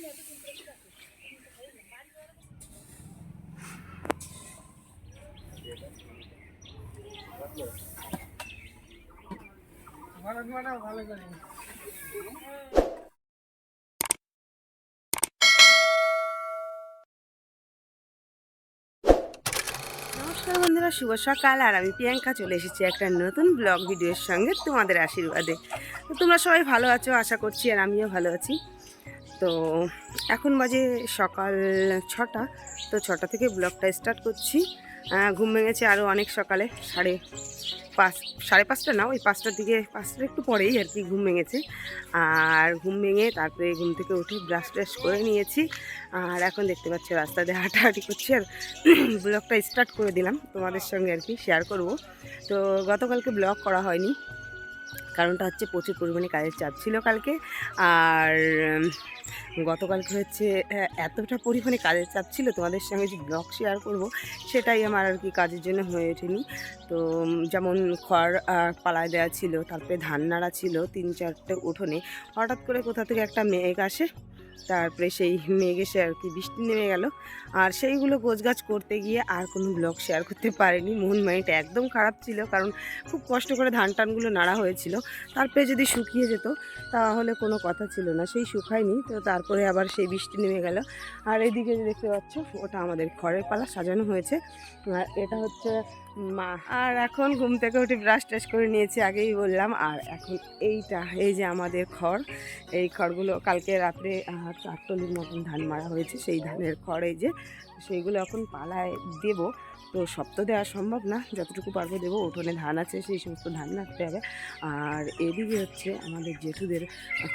নমস্কার বন্ধুরা, শুভ সকাল। আর আমি প্রিয়াঙ্কা চলে এসেছি একটা নতুন ব্লগ ভিডিওর সঙ্গে তোমাদের আশীর্বাদে। তো তোমরা সবাই ভালো আছো আশা করছি, আর আমিও ভালো আছি। তো এখন বাজে সকাল 6টা। তো 6টা থেকে ব্লগটা স্টার্ট করছি। ঘুম ভেঙেছে আরও অনেক সকালে, 5:30 না, ওই 5টার দিকে, 5টার একটু পরেই আর কি ঘুম ভেঙেছে। আর ঘুম ভেঙে তারপরে ঘুম থেকে উঠে ব্রাশ ট্রাশ করে নিয়েছি। আর এখন দেখতে পাচ্ছি রাস্তা দিয়ে হাঁটাহাঁটি করছি, আর ব্লগটা স্টার্ট করে দিলাম তোমাদের সঙ্গে আর কি শেয়ার করব। তো গতকালকে ব্লগ করা হয়নি, কারণটা হচ্ছে প্রচুর পরিমাণে কাজের চাপ ছিল কালকে। আর গতকালকে হচ্ছে এতটা পরিমাণে কাজের চাপ ছিল, তোমাদের সঙ্গে যে ব্লগ শেয়ার করব সেটাই আমার আর কি কাজের জন্য হয়ে ওঠেনি। তো যেমন খড় পালায় দেওয়া ছিল, তারপরে ধান নাড়া ছিল 3-4টে উঠোনে। হঠাৎ করে কোথা থেকে একটা মেঘ আসে, তারপরে সেই মেঘ এসে আর কি বৃষ্টি নেমে গেল। আর সেইগুলো গোছগাছ করতে গিয়ে আর কোনো ব্লগ শেয়ার করতে পারিনি। মন মাইন্ড একদম খারাপ ছিল, কারণ খুব কষ্ট করে ধান টানগুলো নাড়া হয়েছিল। তারপরে যদি শুকিয়ে যেত তাহলে কোনো কথা ছিল না, সেই শুকায়নি। তো তারপরে আবার সেই বৃষ্টি নেমে গেল। আর এইদিকে যে দেখতে পাচ্ছ, ওটা আমাদের খড়ের পালা সাজানো হয়েছে। আর এটা হচ্ছে মা। আর এখন ঘুম থেকে উঠে ব্রাশ ট্রাশ করে নিয়েছি, আগেই বললাম। আর এখন এই যে আমাদের খড়, এই খড়গুলো কালকে রাত্রে 4 টলির মতন ধান মারা হয়েছে, সেই ধানের খড় এই যে, সেইগুলো এখন পালায় দেব। তো সব তো দেওয়া সম্ভব না, যতটুকু পারবো দেবো। উঠোনে ধান আছে, সেই সমস্ত ধান রাখতে হবে। আর এদিকে হচ্ছে আমাদের জেঠুদের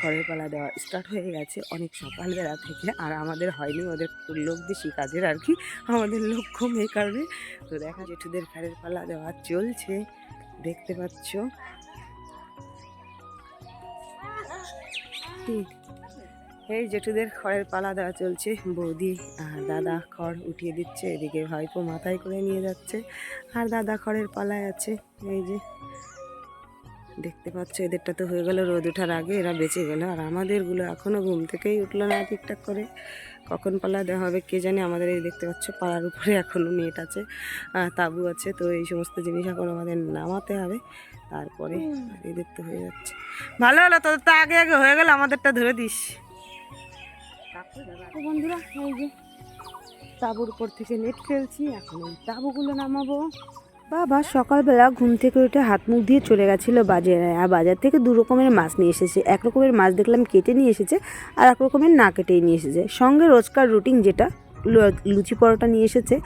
খড়ের পালা দেওয়া স্টার্ট হয়ে গেছে অনেক সকালবেলা থেকে। আর আমাদের হয়নি, ওদের লোক বেশি কাজের আর কি, আমাদের লোক কম, এই কারণে। তো দেখা জেঠুদের খড়ের পালা দেওয়া চলছে, দেখতে পাচ্ছ। এই জেঠুদের খড়ের পালা দেওয়া চলছে, বৌদি আর দাদা খড় উঠিয়ে দিচ্ছে, এদিকে ভাইপো মাথায় করে নিয়ে যাচ্ছে, আর দাদা খড়ের পালায় আছে। এই যে দেখতে পাচ্ছ, এদেরটা তো হয়ে গেল রোদ ওঠার আগে, এরা বেঁচে গেল। আর আমাদেরগুলো এখনও ঘুম থেকেই উঠলো না ঠিকঠাক করে, কখন পালা দেওয়া হবে কে জানে। আমাদের এই দেখতে পাচ্ছ পাড়ার উপরে এখনও নেট আছে, তাঁবু আছে। তো এই সমস্ত জিনিস এখন আমাদের নামাতে হবে, তারপরে এদের তো হয়ে যাচ্ছে। ভালো হলো, তোদের তো আগে আগে হয়ে গেল, আমাদেরটা ধরে দিস। তো বন্ধুরা, এই যে তাঁবুর উপর থেকে নেট ফেলছি, এখন এই তাঁবুগুলো নামাবো। বাবা সকালবেলা ঘুম থেকে উঠে হাত মুখ দিয়ে চলে গেছিলো বাজারে, আর বাজার থেকে 2 রকমের মাছ নিয়ে এসেছে। এক রকমের মাছ দেখলাম কেটে নিয়ে এসেছে, আর এক রকমের না কেটেই নিয়ে এসেছে। সঙ্গে রোজকার রুটিন যেটা লুচি পরোটা নিয়ে এসেছে,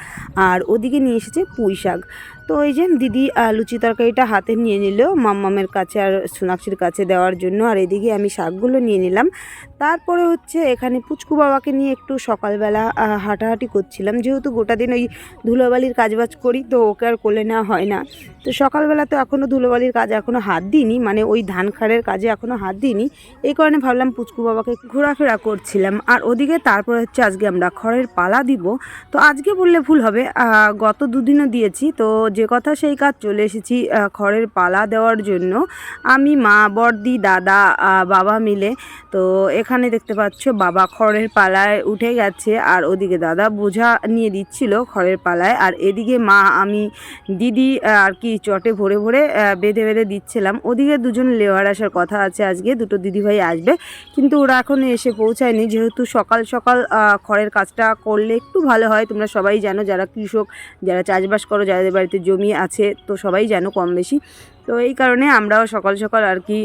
আর ওদিকে নিয়ে এসেছে পুঁই শাক। তো ওই যে দিদি লুচি তরকারিটা হাতে নিয়ে নিল মাম্মামের কাছে আর সোনাক্ষীর কাছে দেওয়ার জন্য, আর এদিকে আমি শাকগুলো নিয়ে নিলাম। তারপরে হচ্ছে এখানে পুচকু বাবাকে নিয়ে একটু সকালবেলা হাঁটাহাঁটি করছিলাম, যেহেতু গোটা দিন ওই ধুলোবালির কাজবাজ করি, তো ওকে আর কোলে নেওয়া হয় না। তো সকালবেলা তো এখনও ধুলোবালির কাজে এখনও হাত দিইনি, মানে ওই ধান খাড়ের কাজে এখনও হাত দিইনি, এই কারণে ভাবলাম পুচকু বাবাকে ঘোরাফেরা করছিলাম। আর ওদিকে তারপরে হচ্ছে আজকে আমরা খড়ের পালা দিব। তো আজকে বললে ভুল হবে, গত 2 দিনও দিয়েছি। তো যে কথা সেই কাজ, চলে এসেছি খড়ের পালা দেওয়ার জন্য। আমি, মা, বড়দি, দাদা, বাবা মিলে। তো এখানে দেখতে পাচ্ছ বাবা খড়ের পালায় উঠে গেছে, আর ওদিকে দাদা বোঝা নিয়ে দিচ্ছিল খড়ের পালায়, আর এদিকে মা, আমি, দিদি আর কি চটে ভরে ভরে বেঁধে বেঁধে দিচ্ছিলাম। ওদিকে 2জন লেবার আসার কথা আছে আজকে, 2টো দিদিভাই আসবে, কিন্তু ওরা এখনও এসে পৌঁছায়নি। যেহেতু সকাল সকাল খড়ের কাজটা করলে একটু ভালো হয়, তোমরা সবাই জানো, যারা কৃষক, যারা চাষবাস করো, যাদের বাড়িতে জমি আছে, তো সবাই জানো কম বেশি। তো এই কারণে আমরাও সকাল সকাল আর কি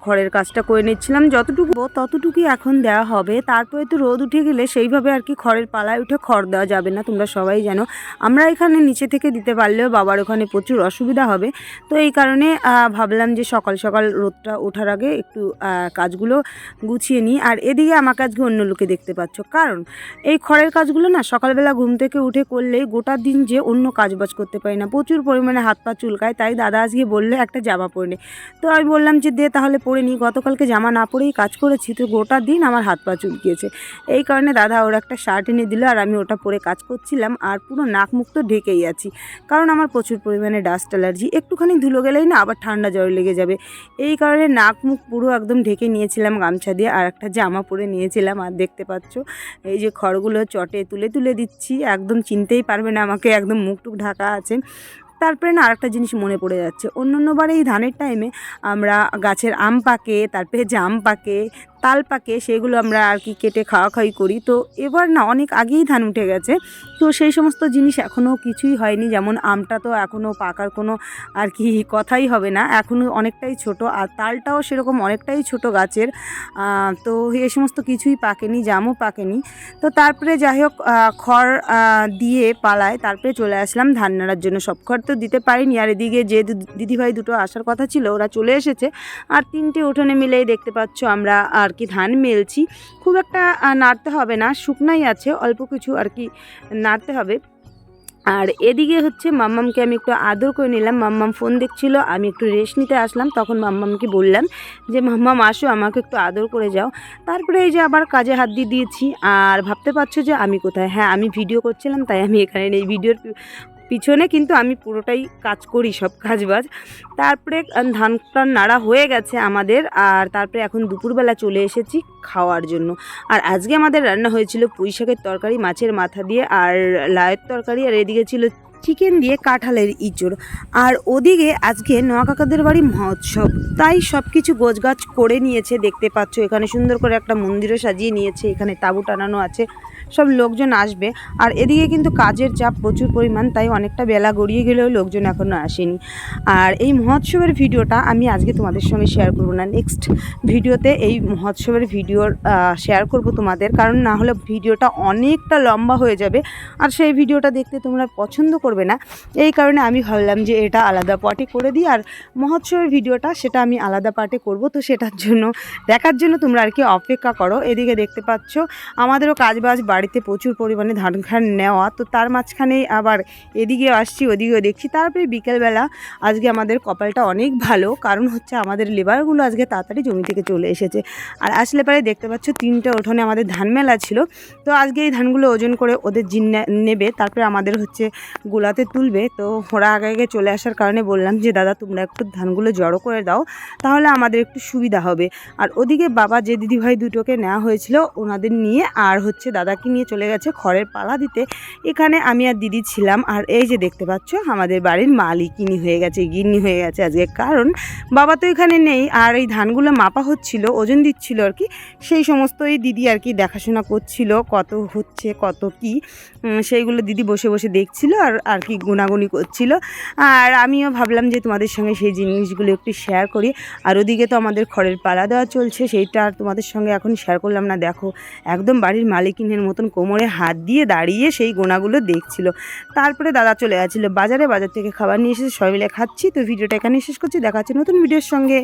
খড়ের কাজটা করে নিচ্ছিলাম, যতটুকু ততটুকুই এখন দেওয়া হবে। তারপরে তো রোদ উঠে গেলে সেইভাবে আর কি খড়ের পালায় উঠে খড় দেওয়া যাবে না, তোমরা সবাই জানো। আমরা এখানে নিচে থেকে দিতে পারলেও বাবার ওখানে প্রচুর অসুবিধা হবে। তো এই কারণে ভাবলাম যে সকাল সকাল রোদটা ওঠার আগে একটু কাজগুলো গুছিয়ে নিই। আর এদিকে আমাকে আজকে অন্য লোকে দেখতে পাচ্ছ, কারণ এই খড়ের কাজগুলো না সকালবেলা ঘুম থেকে উঠে করলে গোটা দিন যে অন্য কাজবাজ করতে পারি না, প্রচুর পরিমাণে হাত পা চুলকায়। তাই দাদা আজকে বললো একটা জামা পরে নে। তো আমি বললাম যে দে তাহলে পরে নিই। গতকালকে জামা না পরেই কাজ করেছি, তো গোটা দিন আমার হাত পা চুলকিয়েছে। এই কারণে দাদা ওর একটা শার্ট এনে দিল, আর আমি ওটা পরে কাজ করছিলাম। আর পুরো নাক মুখ তো ঢেকেই আছি, কারণ আমার প্রচুর পরিমাণে ডাস্ট অ্যালার্জি। একটুখানি ধুলো গেলেই না আবার ঠান্ডা জ্বর লেগে যাবে। এই কারণে নাক মুখ পুরো একদম ঢেকে নিয়েছিলাম গামছা দিয়ে, আর একটা জামা পরে নিয়েছিলাম। আর দেখতে পাচ্ছ এই যে খড়গুলো চটে তুলে তুলে দিচ্ছি, একদম চিনতেই পারবে না আমাকে, একদম মুখটুক ঢাকা আছে। তারপরে না আরেকটা জিনিস মনে পড়ে যাচ্ছে, অন্যান্যবার এই ধানের টাইমে আমরা গাছের আম পাকে, তারপরে জাম পাকে, তাল পাকে, সেগুলো আমরা আর কি কেটে খাওয়া খাওয়ি করি। তো এবার না অনেক আগেই ধান উঠে গেছে, তো সেই সমস্ত জিনিস এখনও কিছুই হয়নি। যেমন আমটা তো এখনও পাকার কোনো আর কি কথাই হবে না, এখনও অনেকটাই ছোট, আর তালটাও সেরকম অনেকটাই ছোট গাছের। তো এই সমস্ত কিছুই পাকেনি, জামও পাকেনি। তো তারপরে যাই হোক খড় দিয়ে পালায় তারপরে চলে আসলাম ধান নাড়ার জন্য। সব খড় তো দিতে পারিনি, আর এদিকে যে দিদিভাই দুটো আসার কথা ছিল ওরা চলে এসেছে। আর 3টে উঠোনে মিলেই দেখতে পাচ্ছ আমরা আর কি ধান মেলছি। খুব একটা নাড়তে হবে না, শুকনাই আছে, অল্প কিছু আর কি নাড়তে হবে। আর এদিকে হচ্ছে মাম্মামকে আমি একটু আদর করে নিলাম। মাম্মাম ফোন দেখছিল, আমি একটু রেস্ট নিতে আসলাম। তখন মাম্মামকে বললাম যে মাম্মাম আসো, আমাকে একটু আদর করে যাও। তারপরে এই যে আবার কাজে হাত দিয়ে দিয়েছি। আর ভাবতে পারছো যে আমি কোথায়? হ্যাঁ, আমি ভিডিও করছিলাম, তাই আমি এখানে নেই। ভিডিওর পিছনে কিন্তু আমি পুরোটাই কাজ করি, সব কাজবাজ। তারপরে ধানটা নাড়া হয়ে গেছে আমাদের, আর তারপরে এখন দুপুরবেলা চলে এসেছি খাওয়ার জন্য। আর আজকে আমাদের রান্না হয়েছিল পুঁই শাকের তরকারি মাছের মাথা দিয়ে, আর লাউয়ের তরকারি, আর এদিকে ছিল চিকেন দিয়ে কাঁঠালের ইঁচড়। আর ওদিকে আজকে নোয়া কাকাদের বাড়ি মহোৎসব, তাই সব কিছু গোছগাছ করে নিয়েছে। দেখতে পাচ্ছ এখানে সুন্দর করে একটা মন্দিরও সাজিয়ে নিয়েছে, এখানে তাঁবু টানানো আছে, সব লোকজন আসবে। আর এদিকে কিন্তু কাজের চাপ প্রচুর পরিমাণ, তাই অনেকটা বেলা গড়িয়ে গেলেও লোকজন এখনও আসেনি। আর এই মহোৎসবের ভিডিওটা আমি আজকে তোমাদের সঙ্গে শেয়ার করব না, নেক্সট ভিডিওতে এই মহোৎসবের ভিডিওর শেয়ার করব তোমাদের, কারণ না হলে ভিডিওটা অনেকটা লম্বা হয়ে যাবে, আর সেই ভিডিওটা দেখতে তোমরা পছন্দ করবে না। এই কারণে আমি ভাবলাম যে এটা আলাদা পার্টে করে দিই, আর মহোৎসবের ভিডিওটা সেটা আমি আলাদা পার্টে করব। তো সেটার জন্য দেখার জন্য তোমরা আর কি অপেক্ষা করো। এদিকে দেখতে পাচ্ছ আমাদেরও কাজবাজ বাড়িতে প্রচুর পরিমাণে ধান খান নেওয়া, তো তার মাঝখানেই আবার এদিকে আসছি ওদিকেও দেখছি। তারপরে বিকেলবেলা আজকে আমাদের কপালটা অনেক ভালো, কারণ হচ্ছে আমাদের লেবারগুলো আজকে তাড়াতাড়ি জমি থেকে চলে এসেছে। আর আসলে পরে দেখতে পাচ্ছ 3টে উঠোনে আমাদের ধান মেলা ছিল, তো আজকে এই ধানগুলো ওজন করে ওদের নেবে, তারপরে আমাদের হচ্ছে গোলাতে তুলবে। তো ওরা আগে আগে চলে আসার কারণে বললাম যে দাদা তোমরা একটু ধানগুলো জড়ো করে দাও, তাহলে আমাদের একটু সুবিধা হবে। আর ওদিকে বাবা যে দিদিভাই দুটোকে নেওয়া হয়েছিল ওনাদের নিয়ে আর হচ্ছে দাদাকে নিয়ে চলে গেছে খড়ের পালা দিতে। এখানে আমি আর দিদি ছিলাম। আর এই যে দেখতে পাচ্ছ আমাদের বাড়ির মালিকিনি হয়ে গেছে, গিন্নি হয়ে গেছে আজকে, কারণ বাবা তো এখানে নেই। আর এই ধানগুলো মাপা হচ্ছিল, ওজন দিচ্ছিল আর কি, সেই সমস্তই দিদি আর কি দেখাশোনা করছিল, কত হচ্ছে কত কি সেইগুলো দিদি বসে বসে দেখছিল আর আর কি গুনাগুনি করছিল। আর আমিও ভাবলাম যে তোমাদের সঙ্গে সেই জিনিসগুলো একটু শেয়ার করি। আর ওদিকে তো আমাদের খড়ের পালা দেওয়া চলছে, সেইটা আর তোমাদের সঙ্গে এখন শেয়ার করলাম না। দেখো একদম বাড়ির মালিকিনের মতন কোমরে হাত দিয়ে দাঁড়িয়ে সেই গোনাগুলো দেখছিল। তারপরে দাদা চলে গেছিলো বাজারে, বাজার থেকে খাবার নিয়ে এসেছে, সবাই মিলে খাচ্ছি। তো ভিডিওটা এখানে শেষ করছি, দেখা হচ্ছে নতুন ভিডিওর সঙ্গে।